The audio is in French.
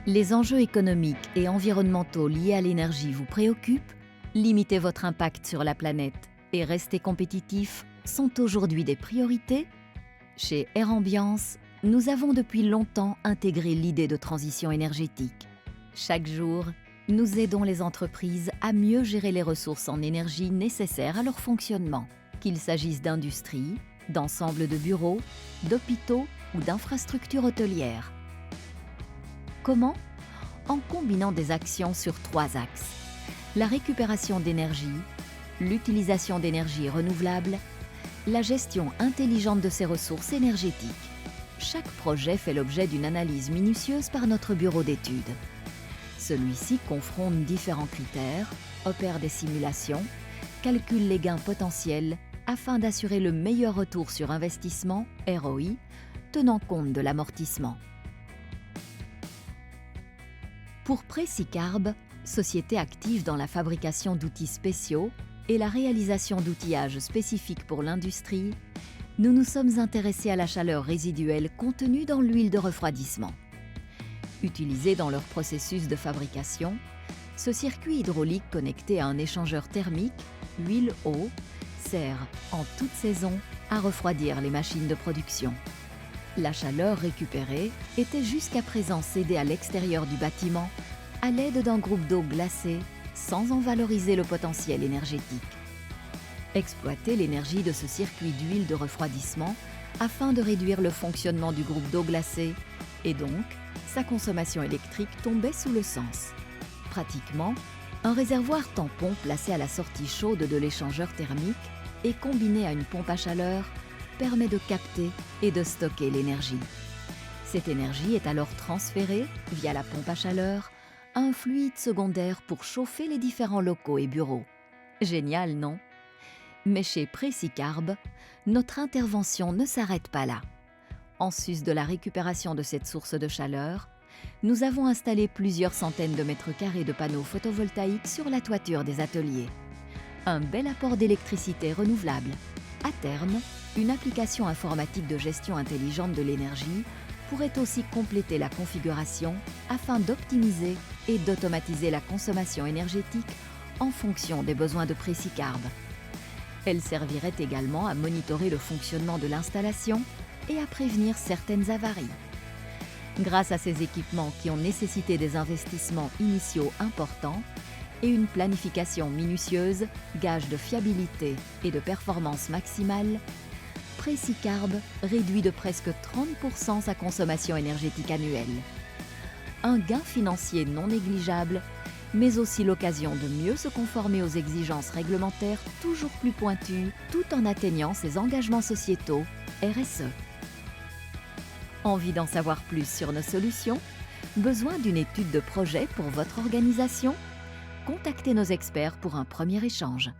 Les enjeux économiques et environnementaux liés à l'énergie vous préoccupent? Limiter votre impact sur la planète et rester compétitif sont aujourd'hui des priorités? Chez Air Ambiance, nous avons depuis longtemps intégré l'idée de transition énergétique. Chaque jour, nous aidons les entreprises à mieux gérer les ressources en énergie nécessaires à leur fonctionnement, qu'il s'agisse d'industrie, d'ensemble de bureaux, d'hôpitaux ou d'infrastructures hôtelières. Comment? En combinant des actions sur 3 axes. La récupération d'énergie, l'utilisation d'énergie renouvelable, la gestion intelligente de ces ressources énergétiques. Chaque projet fait l'objet d'une analyse minutieuse par notre bureau d'études. Celui-ci confronte différents critères, opère des simulations, calcule les gains potentiels afin d'assurer le meilleur retour sur investissement, ROI, tenant compte de l'amortissement. Pour Précicarb, société active dans la fabrication d'outils spéciaux et la réalisation d'outillages spécifiques pour l'industrie, nous nous sommes intéressés à la chaleur résiduelle contenue dans l'huile de refroidissement. Utilisée dans leur processus de fabrication, ce circuit hydraulique connecté à un échangeur thermique, huile-eau, sert, en toute saison, à refroidir les machines de production. La chaleur récupérée était jusqu'à présent cédée à l'extérieur du bâtiment à l'aide d'un groupe d'eau glacée sans en valoriser le potentiel énergétique. Exploiter l'énergie de ce circuit d'huile de refroidissement afin de réduire le fonctionnement du groupe d'eau glacée et donc sa consommation électrique tombait sous le sens. Pratiquement, un réservoir tampon placé à la sortie chaude de l'échangeur thermique et combiné à une pompe à chaleur permet de capter et de stocker l'énergie. Cette énergie est alors transférée, via la pompe à chaleur, à un fluide secondaire pour chauffer les différents locaux et bureaux. Génial, non? Mais chez Précicarb, notre intervention ne s'arrête pas là. En sus de la récupération de cette source de chaleur, nous avons installé plusieurs centaines de mètres carrés de panneaux photovoltaïques sur la toiture des ateliers. Un bel apport d'électricité renouvelable. À terme, une application informatique de gestion intelligente de l'énergie pourrait aussi compléter la configuration afin d'optimiser et d'automatiser la consommation énergétique en fonction des besoins de Précicarb. Elle servirait également à monitorer le fonctionnement de l'installation et à prévenir certaines avaries. Grâce à ces équipements qui ont nécessité des investissements initiaux importants et une planification minutieuse, gage de fiabilité et de performance maximale, Précicarb réduit de presque 30% sa consommation énergétique annuelle. Un gain financier non négligeable, mais aussi l'occasion de mieux se conformer aux exigences réglementaires toujours plus pointues, tout en atteignant ses engagements sociétaux, RSE. Envie d'en savoir plus sur nos solutions? Besoin d'une étude de projet pour votre organisation? Contactez nos experts pour un premier échange.